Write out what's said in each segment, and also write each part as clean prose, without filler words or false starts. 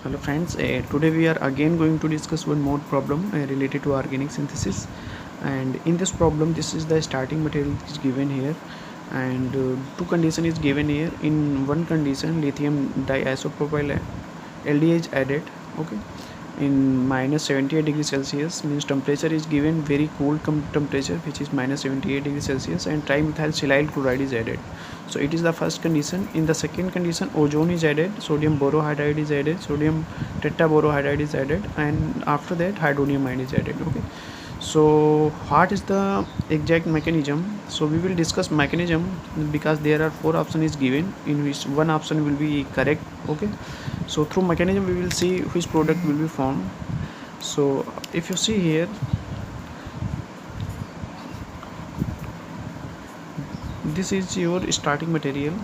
Hello friends, today we are again going to discuss one more problem related to organic synthesis. And in this problem, this is the starting material is given here, and two condition is given here. In one condition, lithium diisopropyl LDA is added, okay, in minus 78 degrees Celsius, means temperature is given very cool temperature, which is minus 78 degrees Celsius, and trimethylsilyl chloride is added. So it is the first condition. In the second condition, ozone is added, sodium borohydride is added, sodium tetraborohydride is added, and after that hydronium ion is added. Okay, so what is the exact mechanism? So we will discuss mechanism because there are four options given, in which one option will be correct. Okay, so through mechanism we will see which product will be formed. So if you see here, this is your starting material,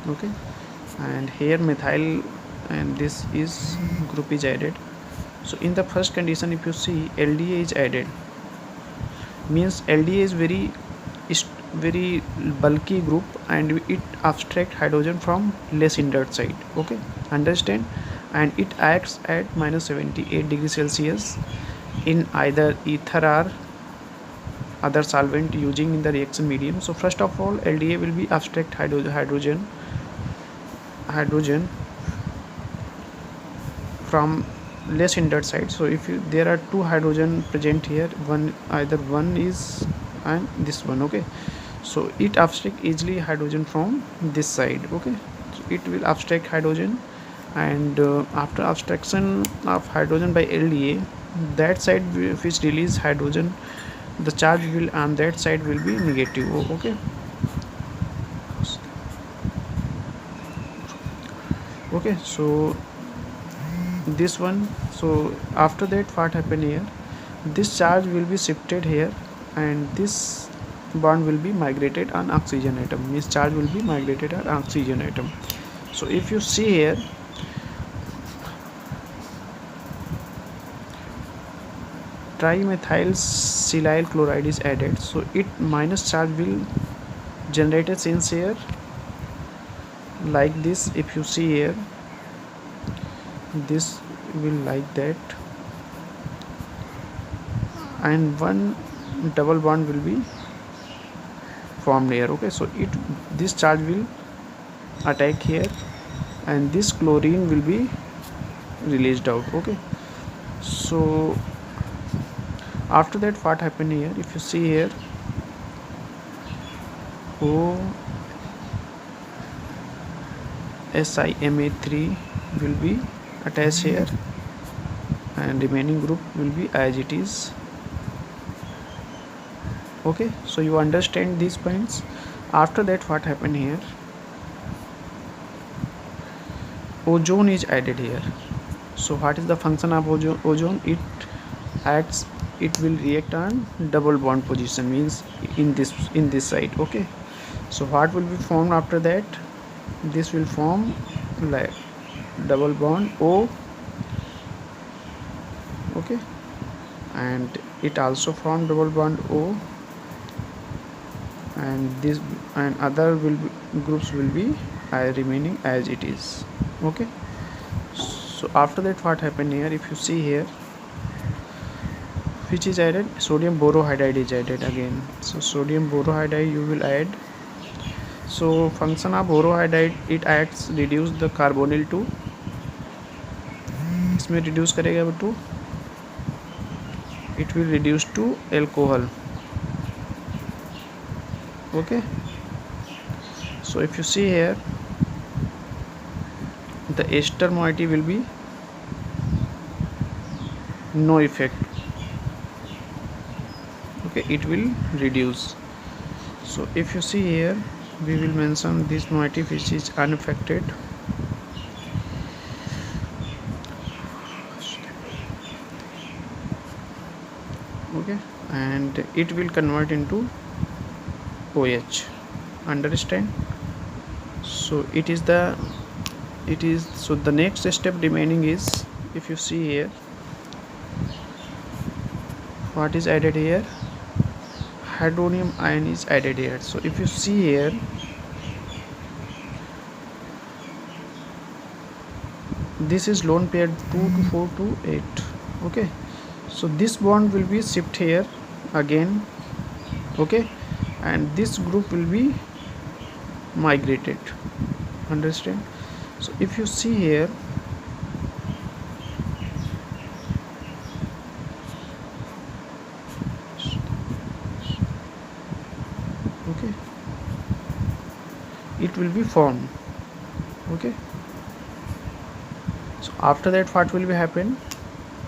okay, and here methyl and this is group is added. So in the first condition, if you see, LDA is added, means LDA is very bulky group, and it abstract hydrogen from less inert side. Okay, understand? And it acts at minus 78 degrees Celsius in either ether or other solvent using in the reaction medium. So first of all, LDA will be abstract hydrogen from less inert side. So if there are two hydrogen present here, either one is and this one. Okay, so it abstract easily hydrogen from this side. Okay, so it will abstract hydrogen, and after abstraction of hydrogen by LDA, that side which release hydrogen, the charge will on that side will be negative. Okay, so this one. So after that, what happen here, this charge will be shifted here, and this bond will be migrated on oxygen atom, means charge will be migrated on oxygen atom. So if you see here, trimethylsilyl chloride is added, so it minus charge will generated since here like this. If you see here, this will like that, and one double bond will be formed here. Okay, so this charge will attack here, and this chlorine will be released out. Okay, so after that, what happened here, if you see here, OSIMA3 will be attached here, and remaining group will be as it is. Okay, so you understand these points. After that, what happened here, ozone is added here. So what is the function of ozone? It will react on double bond position, means in this side. Okay, so what will be formed after that, this will form like double bond O. Okay, and it also form double bond O, and this and other groups will be remaining as it is. Okay, so after that, what happened here, if you see here, which is added, sodium borohydride is added again. So sodium borohydride you will add. So function of borohydride, it acts reduce the carbonyl to, इसमें reduce करेगा to, it will reduce to alcohol. Okay, so if you see here, the ester moiety will be no effect. Okay, it will reduce. So if you see here, we will mention this moiety which is unaffected. Okay, and it will convert into OH. Understand? So so the next step remaining is, if you see here, what is added here, hydronium ion is added here. So if you see here, this is lone pair 2 to 4 to 8. Okay, so this bond will be shift here again. Okay, and this group will be migrated. Understand? So if you see here, okay, it will be formed. Okay, so after that what will be happen,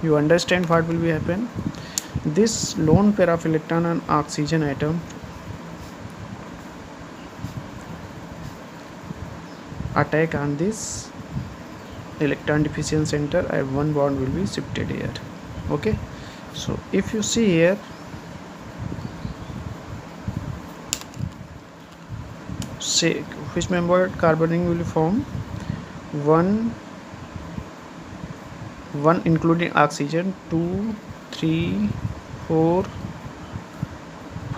you understand what will be happen. This lone pair of electron and oxygen atom attack on this electron deficient center and one bond will be shifted here. Okay, so if you see here, say which member carbon ring will be formed, one including oxygen, 2 3 4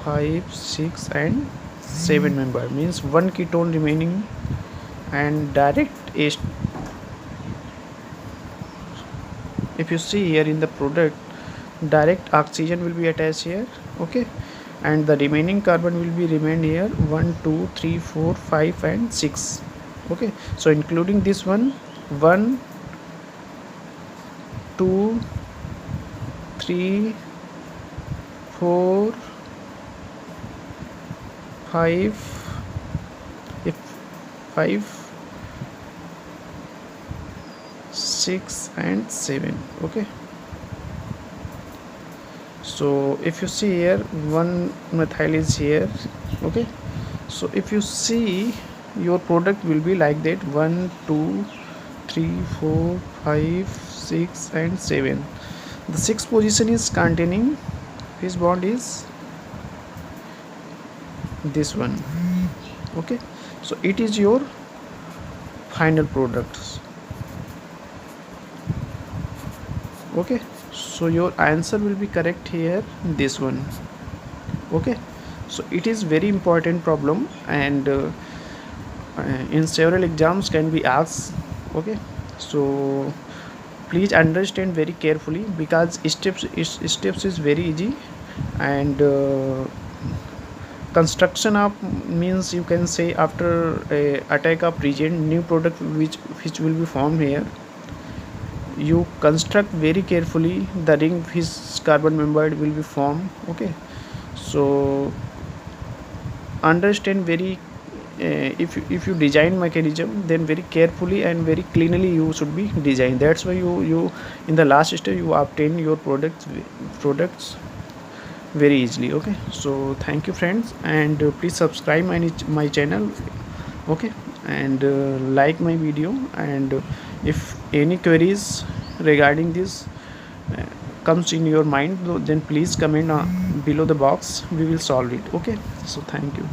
5 6 and 7 member, means one ketone remaining and direct H. If you see here in the product, direct oxygen will be attached here. Okay, and the remaining carbon will be remained here 1 2 3 4 5 and 6. Okay, so including this one, 1 2 3 4 5 if 5 6 and 7. Okay, so if you see here, one methyl is here. Okay, so if you see, your product will be like that, 1 2 3 4 5 6 and 7. The sixth position is containing which bond is this one. Okay, so it is your final product. Okay, so your answer will be correct here, this one. Okay, so it is very important problem, and in several exams can be asked. Okay, so please understand very carefully, because steps is very easy, and construction of, means you can say, after a attack of reagent, new product which will be formed here, you construct very carefully the ring which carbon membered will be formed. Okay, so understand very if you design mechanism, then very carefully and very cleanly you should be design. That's why you in the last step you obtain your products very easily. Okay, so thank you friends, and please subscribe my channel. Okay, and like my video, and if any queries regarding this comes in your mind, then please comment below the box, we will solve it. Okay, so thank you.